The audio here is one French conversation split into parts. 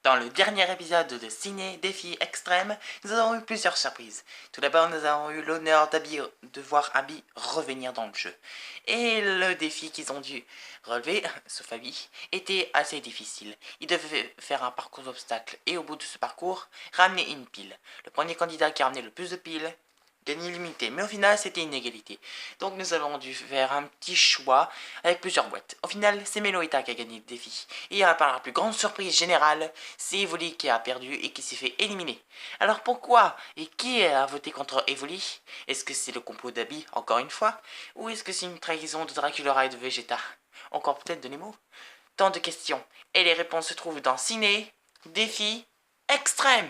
Dans le dernier épisode de Ciné Défi Extrême, nous avons eu plusieurs surprises. Tout d'abord, nous avons eu l'honneur de voir Abby revenir dans le jeu. Et le défi qu'ils ont dû relever, sauf Abby, était assez difficile. Ils devaient faire un parcours d'obstacles et au bout de ce parcours, ramener une pile. Le premier candidat qui a ramené le plus de piles gagnait l'immunité, mais au final c'était une égalité. Donc nous avons dû faire un petit choix avec plusieurs boîtes. Au final, c'est Meloita qui a gagné le défi. Et par la plus grande surprise générale, c'est Evoli qui a perdu et qui s'est fait éliminer. Alors pourquoi et qui a voté contre Evoli? Est-ce que c'est le complot d'Abby, encore une fois? Ou est-ce que c'est une trahison de Dracula et de Vegeta? Encore peut-être de Nemo? Tant de questions. Et les réponses se trouvent dans Ciné Défi Extrême.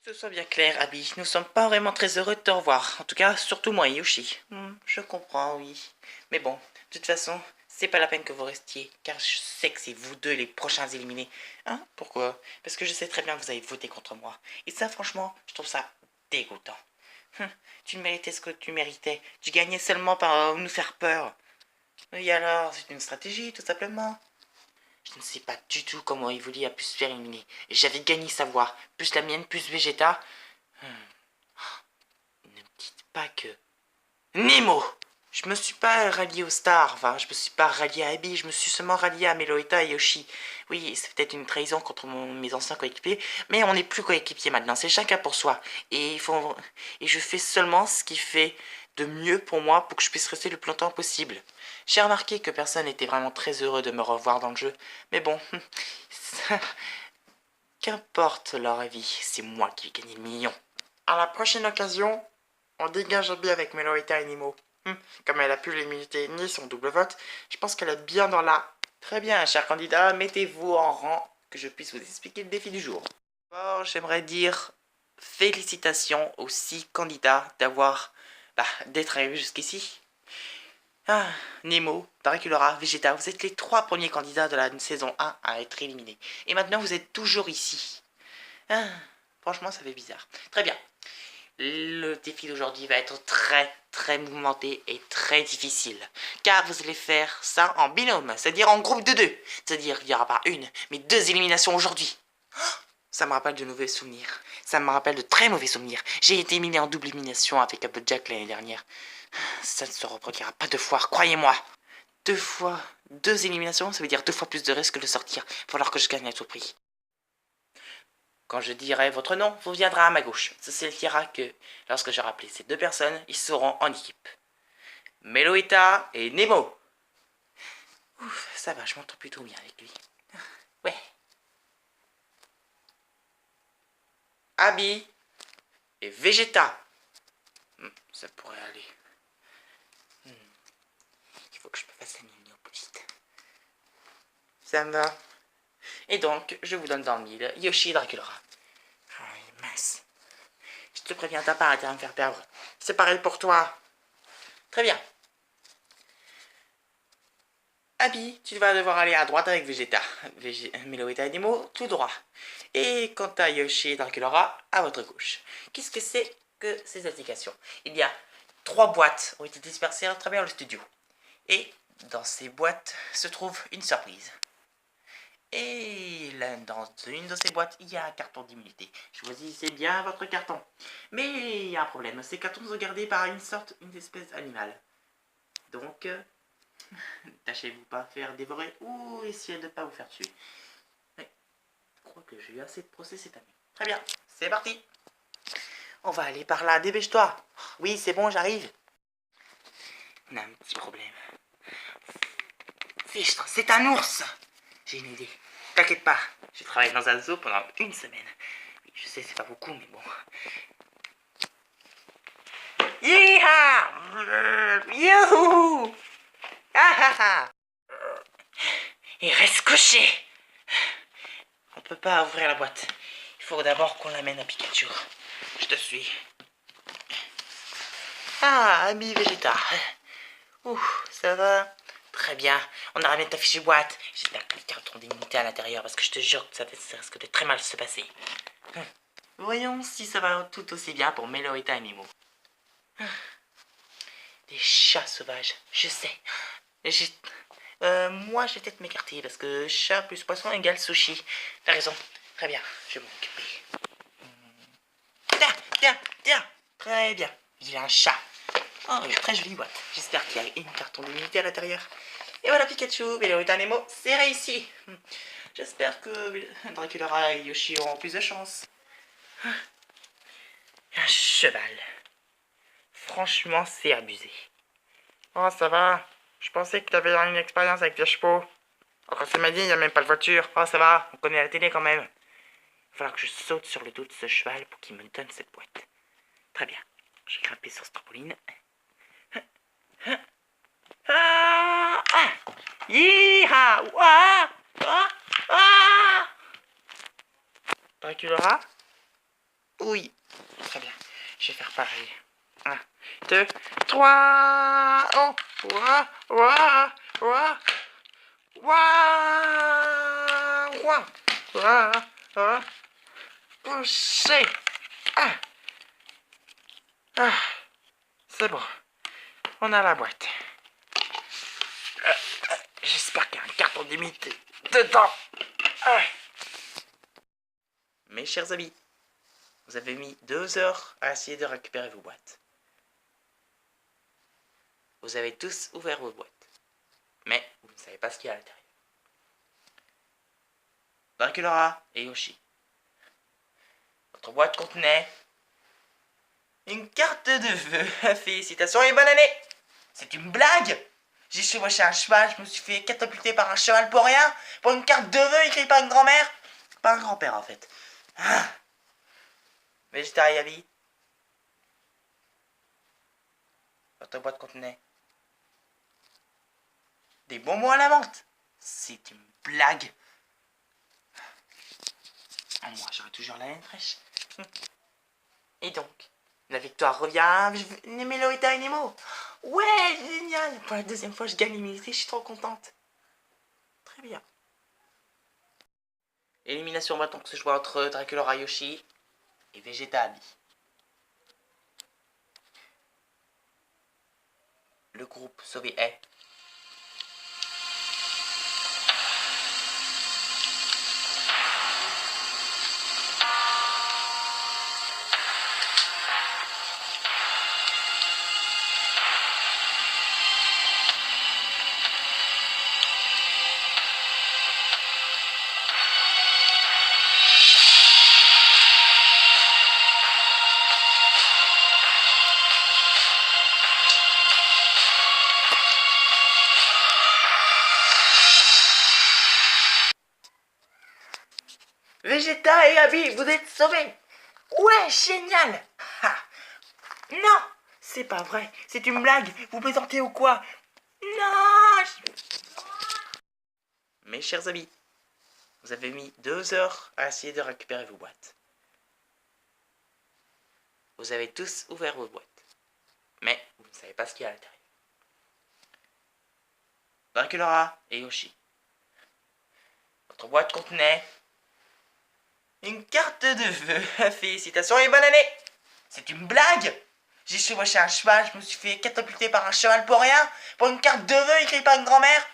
Que ce soit bien clair, Abby, nous sommes pas vraiment très heureux de te revoir. En tout cas, surtout moi et Yoshi. Je comprends, oui. Mais bon, de toute façon, c'est pas la peine que vous restiez, car je sais que c'est vous deux les prochains éliminés. Hein? Pourquoi? Parce que je sais très bien que vous avez voté contre moi. Et ça, franchement, je trouve ça dégoûtant. Tu méritais ce que tu méritais. Tu gagnais seulement par nous faire peur. Et alors, c'est une stratégie, tout simplement. Je ne sais pas du tout comment Evoli a pu se faire éliminer. J'avais gagné sa voix, plus la mienne, plus Vegeta. Ne me dites pas que... Nemo! Je me suis pas rallié aux stars, enfin, je me suis pas rallié à Abby, je me suis seulement rallié à Meloita et Yoshi. Oui, c'est peut-être une trahison contre mes anciens coéquipiers, mais on n'est plus coéquipiers maintenant, c'est chacun pour soi. Et je fais seulement ce qui fait de mieux pour moi pour que je puisse rester le plus longtemps possible. J'ai remarqué que personne n'était vraiment très heureux de me revoir dans le jeu, mais bon, qu'importe leur avis, c'est moi qui vais gagner le million. À la prochaine occasion, on dégage Abby avec Meloita et Nemo. Comme elle a pu l'immunité ni son double vote, je pense qu'elle est bien dans la... Très bien, cher candidat, mettez-vous en rang que je puisse vous expliquer le défi du jour. D'abord, j'aimerais dire félicitations aux 6 candidats d'être arrivés jusqu'ici. Nemo, Dracula, Vegeta, vous êtes les 3 premiers candidats de la saison 1 à être éliminés. Et maintenant, vous êtes toujours ici. Franchement, ça fait bizarre. Très bien. Le défi d'aujourd'hui va être très mouvementé et très difficile. Car vous allez faire ça en binôme, c'est-à-dire en groupe de 2. C'est-à-dire qu'il n'y aura pas une, mais 2 éliminations aujourd'hui. Ça me rappelle de mauvais souvenirs. Ça me rappelle de très mauvais souvenirs. J'ai été éliminé en double élimination avec Applejack l'année dernière. Ça ne se reproduira pas 2 fois, croyez-moi. 2 fois, 2 éliminations, ça veut dire 2 fois plus de risques de sortir. Il va falloir que je gagne à tout prix. Quand je dirai votre nom, vous viendrez à ma gauche. Ça signifiera que, lorsque je rappelé ces 2 personnes, ils seront en équipe. Meloita et Nemo. Ouf, ça va, je m'entends plutôt bien avec lui. Ouais. Abby et Vegeta. Ça pourrait aller. Il faut que je me fasse la mine au plus vite. Ça me va. Et donc, je vous donne dans le mille Yoshi et Dracula. Mince. Je te préviens, t'as pas arrêté de me faire perdre. C'est pareil pour toi. Très bien. Abby, tu vas devoir aller à droite avec Vegeta. Meloita et Nemo, tout droit. Et quant à Yoshi et Dracula, à votre gauche. Qu'est-ce que c'est que ces indications? Il y a 3 boîtes ont été dispersées à travers le studio. Et dans ces boîtes se trouve une surprise. Et là, dans une de ces boîtes, il y a un carton d'immunité. Choisissez bien votre carton. Mais il y a un problème. Ces cartons sont gardés par une espèce animale. Donc, tâchez-vous pas faire dévorer ou essayez de ne pas vous faire tuer. Mais, je crois que j'ai eu assez de procès cette année. Très bien, c'est parti. On va aller par là, dépêche-toi. Oui, c'est bon, j'arrive. On a un petit problème. Fichtre, c'est un ours. J'ai une idée. T'inquiète pas, j'ai travaillé dans un zoo pendant une semaine. Oui, je sais, c'est pas beaucoup, mais bon. Yeeha! Youhou! Ah ah ah! Et reste couché! On peut pas ouvrir la boîte. Il faut d'abord qu'on l'amène à Pikachu. Je te suis. Ah, ami Vegeta. Ouh, ça va? Très bien. On a ramené ta fichue boîte. J'espère que le carton d'immunité à l'intérieur parce que je te jure que ça risque de très mal se passer. Voyons si ça va tout aussi bien pour Melorita et Mimo. Des chats sauvages, je sais. Moi, je vais peut-être m'écarter parce que chat plus poisson égale sushi. T'as raison. Très bien, je vais m'en occuper. Tiens, tiens, tiens. Très bien. Il y a un chat. Oh, une très jolie boîte. J'espère qu'il y a une carton d'immunité à l'intérieur. Et voilà Pikachu, Melorita Nemo, c'est réussi. J'espère que Dracula et Yoshi auront plus de chance. Un cheval. Franchement, c'est abusé. Oh, ça va. Je pensais que tu avais une expérience avec les chevaux. Oh, quand ça m'a dit, il n'y a même pas de voiture. Oh, ça va, on connaît la télé quand même. Il va falloir que je saute sur le dos de ce cheval pour qu'il me donne cette boîte. Très bien. J'ai grimpé sur ce trampoline. Ah, ah, Yeeha! Ouah! Ah! Ah! Dracula? Oui. Très bien. Je vais faire pareil. 1, 2, 3. Oh! Ouah! Ouah! Ouah! Ouah! Ouah! Ouah! Ouah! Poussez! Ah! Ah! C'est bon. On a la boîte. J'espère qu'il y a un carton d'immunité dedans. Mes chers amis, vous avez mis 2 heures à essayer de récupérer vos boîtes. Vous avez tous ouvert vos boîtes. Mais vous ne savez pas ce qu'il y a à l'intérieur. Dracula et Yoshi. Votre boîte contenait une carte de vœux. Félicitations et bonne année. C'est une blague. J'ai chevauché un cheval, je me suis fait catapulter par un cheval pour rien. Pour une carte de vœux écrite par une grand-mère. Pas un grand-père en fait. Ah. Vegeta et Abby. Votre boîte contenait des bonbons à la menthe. C'est une blague. Moi, j'aurai toujours la laine fraîche. Et donc, la victoire revient. Melorita et Nemo. Ouais, génial. Pour la deuxième fois, je gagne l'immunité. Je suis trop contente. Très bien. Élimination maintenant que se joue entre Dracula Yoshi et Vegeta Abby. Le groupe sauvé est Vegeta et Abby, vous êtes sauvés. Ouais, génial. Ha. Non, c'est pas vrai. C'est une blague. Vous plaisantez ou quoi? Non. Mes chers amis, vous avez mis 2 heures à essayer de récupérer vos boîtes. Vous avez tous ouvert vos boîtes. Mais vous ne savez pas ce qu'il y a à l'intérieur. Dracula et Yoshi. Votre boîte contenait une carte de vœux. Félicitations et bonne année. C'est une blague. J'ai chevauché un cheval, je me suis fait catapulter par un cheval pour rien. Pour une carte de vœux écrite par une grand-mère.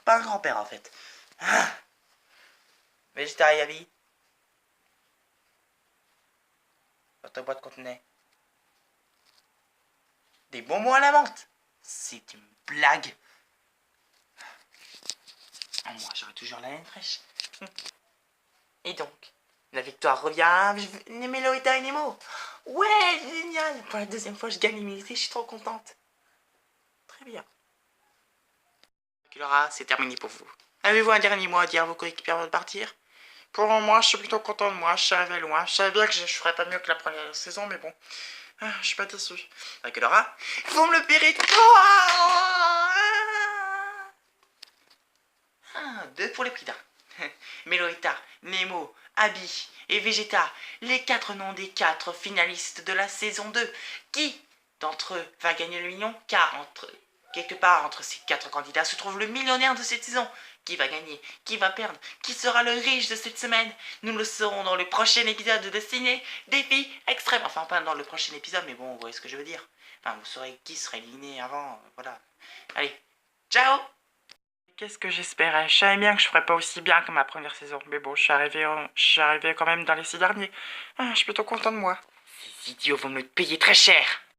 Pas un grand-père en fait. Ah. Vegeta et Abby. Votre boîte contenait des bonbons à la menthe. C'est une blague. Moi, j'aurai toujours la laine fraîche. Et donc, La victoire revient. Mélorita et Nemo. Ouais, génial. Pour la deuxième fois, je gagne l'immunité. Je suis trop contente. Très bien. Laura, c'est terminé pour vous. Avez-vous un dernier mot à dire à vos coéquipiers avant de partir? Pour moi, je suis plutôt content de moi. Je suis arrivé loin. Je savais bien que je ferais pas mieux que la première saison, mais bon. Je suis pas déçu. Laura, vous me le paierez. Deux pour les prix d'un. Mélorita, Nemo, Abby et Vegeta, les 4 noms des 4 finalistes de la saison 2. Qui d'entre eux va gagner le million? Car quelque part entre ces 4 candidats se trouve le millionnaire de cette saison. Qui va gagner? Qui va perdre? Qui sera le riche de cette semaine? Nous le saurons dans le prochain épisode de Ciné Défi Extrême. Enfin, pas dans le prochain épisode, mais bon, vous voyez ce que je veux dire. Enfin, vous saurez qui sera éliminé avant, voilà. Allez, ciao! Qu'est-ce que j'espérais? Je savais bien que je ferais pas aussi bien que ma première saison. Mais bon, je suis arrivé quand même dans les 6 derniers. Je suis plutôt content de moi. Ces idiots vont me le payer très cher.